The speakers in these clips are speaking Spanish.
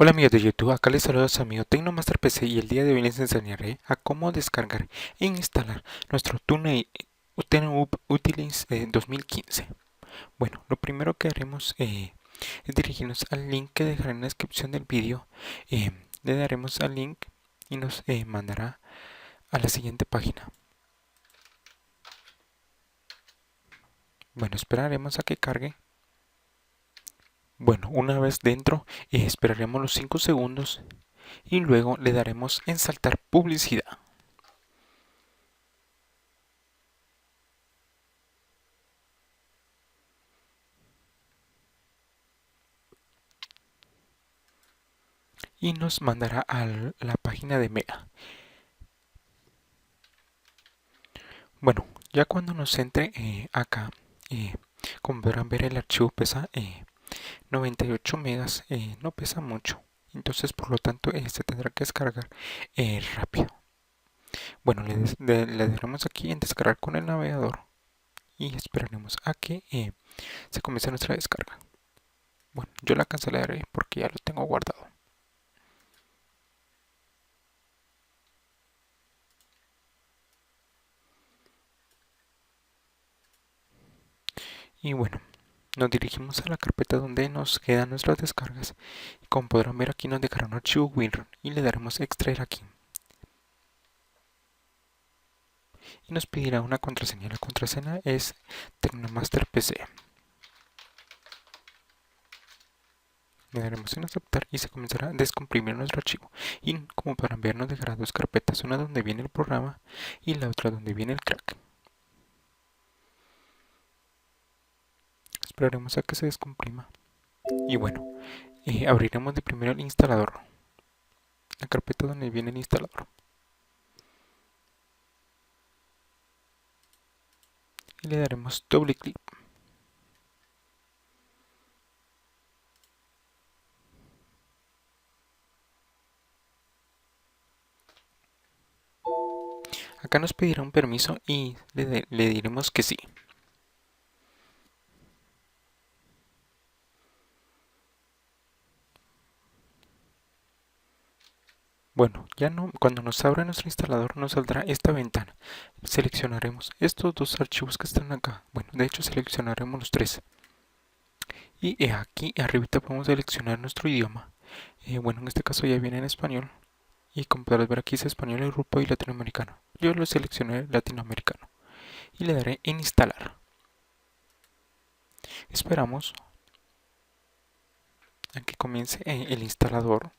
Hola amigos de YouTube, acá les saluda su amigo Tecnomaster PC y el día de hoy les enseñaré a cómo descargar e instalar nuestro TuneUp Utilities 2015. Bueno, lo primero que haremos es dirigirnos al link que dejaré en la descripción del vídeo. Le daremos al link y nos mandará a la siguiente página. Bueno, esperaremos a que cargue. Bueno, una vez dentro, esperaremos los 5 segundos y luego le daremos en saltar publicidad. Y nos mandará a la página de Mega. Bueno, ya cuando nos entre acá, eh, como podrán ver, el archivo pesa 98 megas, no pesa mucho. Entonces, por lo tanto, se tendrá que descargar rápido. Bueno, le daremos aquí en descargar con el navegador y esperaremos a que se comience nuestra descarga. Bueno, yo la cancelaré porque ya lo tengo guardado. Y bueno, nos dirigimos a la carpeta donde nos quedan nuestras descargas y como podrán ver aquí nos dejará un archivo WinRAR y le daremos extraer aquí. Y nos pedirá una contraseña. La contraseña es Tecnomaster PC. Le daremos en aceptar y se comenzará a descomprimir nuestro archivo. Y como podrán ver nos dejará dos carpetas, una donde viene el programa y la otra donde viene el crack. Esperaremos a que se descomprima. Y bueno, abriremos de primero el instalador, la carpeta donde viene el instalador. Y le daremos doble clic. Acá nos pedirá un permiso y le diremos que sí. Bueno, ya no, cuando nos abra nuestro instalador nos saldrá esta ventana. Seleccionaremos estos dos archivos que están acá. Bueno, de hecho seleccionaremos los tres. Y aquí arribita podemos seleccionar nuestro idioma. Bueno, en este caso ya viene en español. Y como podrás ver aquí es español, europeo y latinoamericano. Yo lo seleccioné latinoamericano. Y le daré en instalar. Esperamos a que comience el instalador.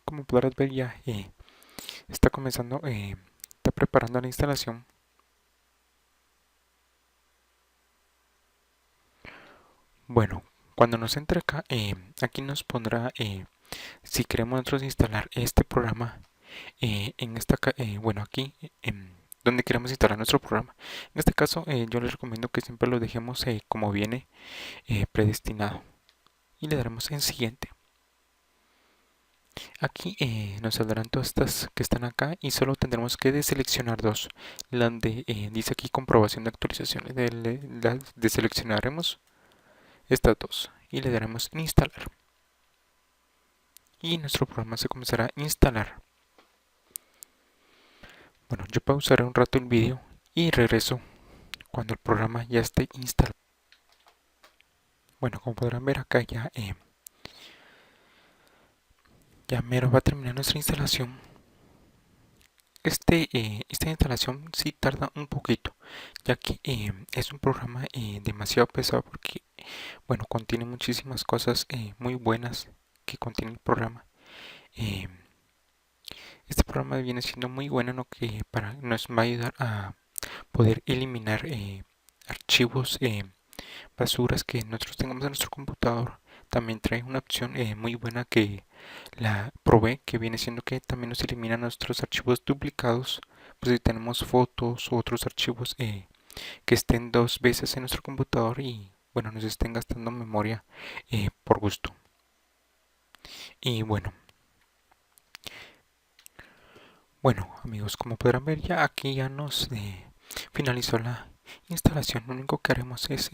Como podrás ver ya está comenzando, está preparando la instalación. Bueno, cuando nos entre acá, aquí nos pondrá si queremos nosotros instalar este programa en esta, bueno, aquí donde queremos instalar nuestro programa. En este caso, yo les recomiendo que siempre lo dejemos como viene predestinado y le daremos en siguiente. Aquí nos saldrán todas estas que están acá y solo tendremos que deseleccionar dos. Donde dice aquí comprobación de actualizaciones. Deseleccionaremos estas dos y le daremos en instalar. Y nuestro programa se comenzará a instalar. Bueno, yo pausaré un rato el vídeo y regreso cuando el programa ya esté instalado. Bueno, como podrán ver acá ya mero va a terminar nuestra instalación. Esta instalación sí tarda un poquito, ya que es un programa demasiado pesado porque, bueno, contiene muchísimas cosas muy buenas que contiene el programa. Eh, este programa viene siendo muy bueno, ¿no? Que nos va a ayudar a poder eliminar archivos, basuras que nosotros tengamos en nuestro computador. También trae una opción muy buena que la probé, que viene siendo que también nos elimina nuestros archivos duplicados. Pues si tenemos fotos u otros archivos que estén dos veces en nuestro computador y bueno, nos estén gastando memoria por gusto. Y bueno amigos, como podrán ver ya aquí ya nos finalizó la instalación. Lo único que haremos es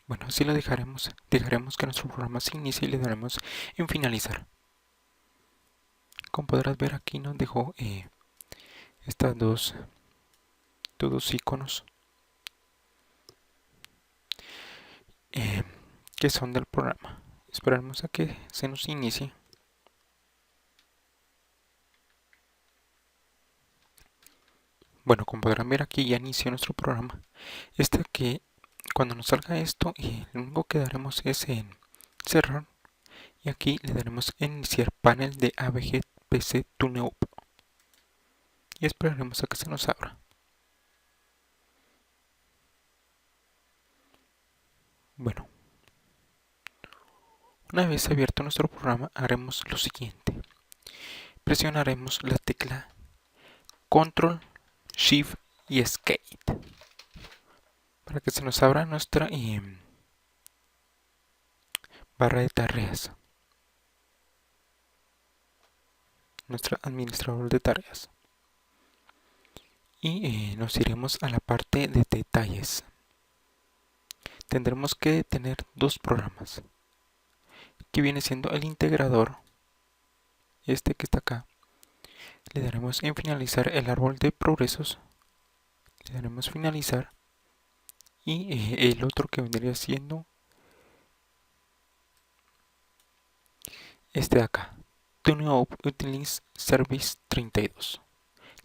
Bueno, así lo dejaremos que nuestro programa se inicie y le daremos en finalizar. Como podrás ver, aquí nos dejó estas dos iconos eh, que son del programa. Esperaremos a que se nos inicie. Bueno, como podrán ver, aquí ya inició nuestro programa. Que cuando nos salga esto, lo único que daremos es en cerrar, y aquí le daremos en iniciar panel de AVG PC TuneUp y esperaremos a que se nos abra. Bueno, una vez abierto nuestro programa, haremos lo siguiente. Presionaremos la tecla Control, Shift y Escape para que se nos abra nuestra barra de tareas, nuestro administrador de tareas. Y nos iremos a la parte de detalles. Tendremos que tener dos programas, que viene siendo el integrador, este que está acá. Le daremos en finalizar el árbol de progresos, le daremos finalizar, y el otro que vendría siendo este de acá, TuneUp Utilities Service 32.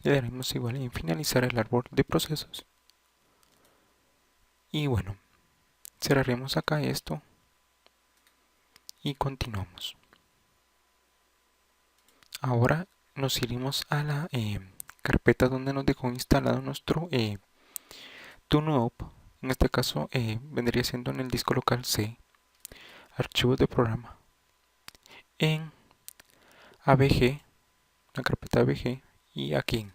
Le daremos igual en finalizar el árbol de procesos. Y bueno, cerraremos acá esto y continuamos. Ahora nos iremos a la carpeta donde nos dejó instalado nuestro TuneUp. En este caso vendría siendo en el disco local C, archivos de programa, en AVG, la carpeta AVG, y aquí.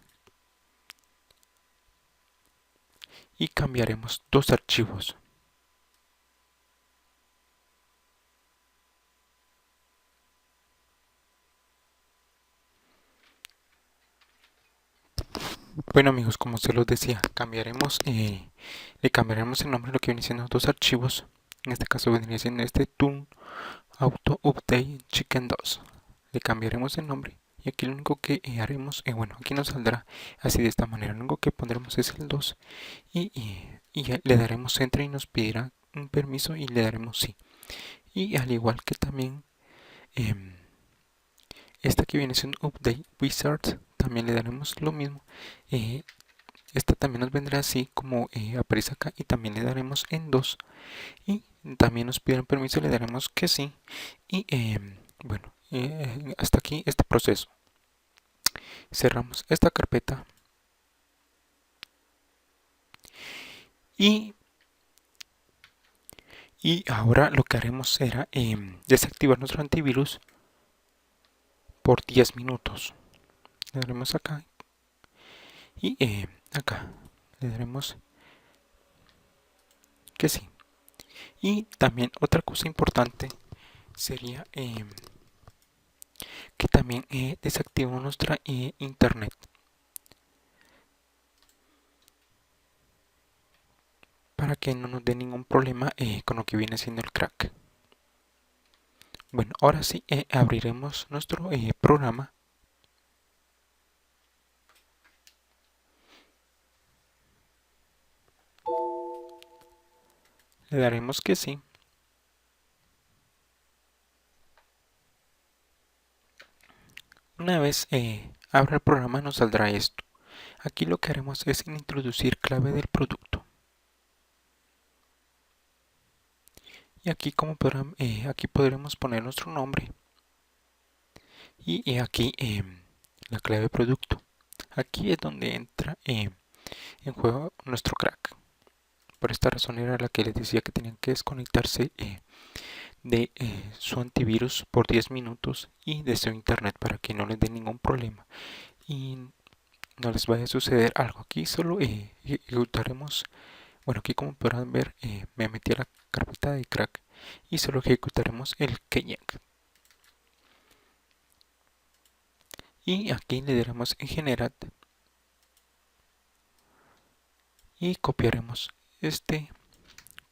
Y cambiaremos dos archivos. Bueno amigos, como se los decía, le cambiaremos el nombre a lo que viene siendo dos archivos. En este caso vendría siendo este Tune Auto Update Chicken 2. Le cambiaremos el nombre y aquí lo único que haremos, bueno, aquí nos saldrá así de esta manera. Lo único que pondremos es el 2 y le daremos enter y nos pedirá un permiso y le daremos sí. Y al igual que también esta que viene siendo Update Wizard, también le daremos lo mismo. Esta también nos vendrá así como aparece acá y también le daremos en 2 y también nos piden permiso, le daremos que sí. Y bueno, hasta aquí este proceso. Cerramos esta carpeta y, ahora lo que haremos será desactivar nuestro antivirus por 10 minutos. Le daremos acá y acá le daremos que sí. Y también otra cosa importante sería que también desactivamos nuestra internet para que no nos dé ningún problema con lo que viene siendo el crack. Bueno, ahora sí abriremos nuestro programa. Le daremos que sí. Una vez abra el programa nos saldrá esto. Aquí lo que haremos es introducir clave del producto. Y aquí como podrán, aquí podremos poner nuestro nombre. Y aquí la clave de producto. Aquí es donde entra en juego nuestro crack. Por esta razón era la que les decía que tenían que desconectarse de su antivirus por 10 minutos y de su internet para que no les dé ningún problema y no les vaya a suceder algo. Aquí solo ejecutaremos, bueno, aquí como podrán ver me metí a la carpeta de crack y solo ejecutaremos el keyek y aquí le daremos en generate y copiaremos este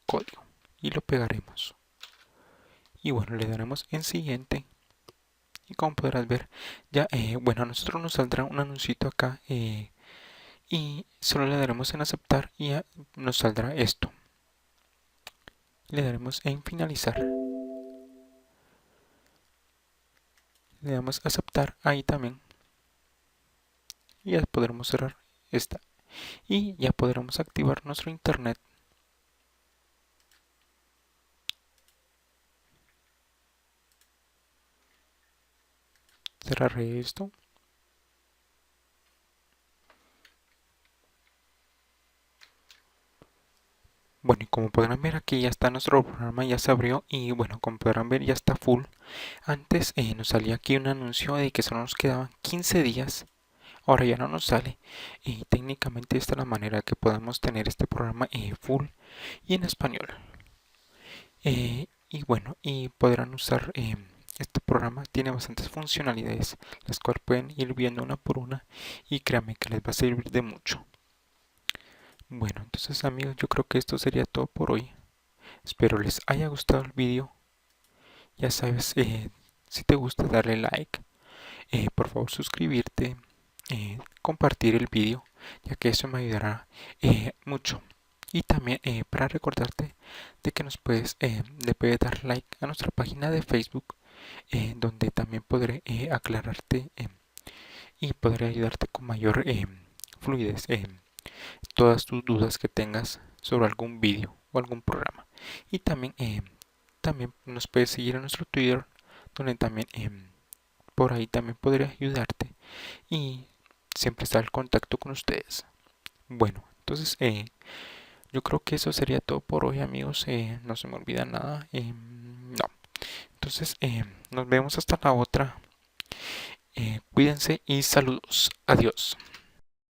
código y lo pegaremos. Y bueno, le daremos en siguiente. Y como podrás ver, ya, bueno, a nosotros nos saldrá un anuncito acá y solo le daremos en aceptar y ya nos saldrá esto. Le daremos en finalizar. Le damos a aceptar ahí también y ya podremos cerrar esta. Y ya podremos activar nuestro internet. Cerraré esto. Bueno, y como podrán ver aquí ya está nuestro programa, ya se abrió y bueno, como podrán ver ya está full. Antes nos salía aquí un anuncio de que solo nos quedaban 15 días. Ahora ya no nos sale y técnicamente esta es la manera que podemos tener este programa full y en español. Y bueno, y podrán usar este programa, tiene bastantes funcionalidades, las cuales pueden ir viendo una por una y créanme que les va a servir de mucho. Bueno, entonces amigos, yo creo que esto sería todo por hoy. Espero les haya gustado el vídeo. Ya sabes, si te gusta darle like, por favor suscribirte, compartir el vídeo, ya que eso me ayudará mucho. Y también para recordarte de que le puedes dar like a nuestra página de Facebook, donde también podré aclararte y podré ayudarte con mayor fluidez todas tus dudas que tengas sobre algún vídeo o algún programa. Y también nos puedes seguir en nuestro Twitter, donde también por ahí también podré ayudarte y siempre estar en contacto con ustedes. Bueno, entonces yo creo que eso sería todo por hoy, amigos. No se me olvida nada. No. Entonces, nos vemos hasta la otra. Cuídense y saludos. Adiós.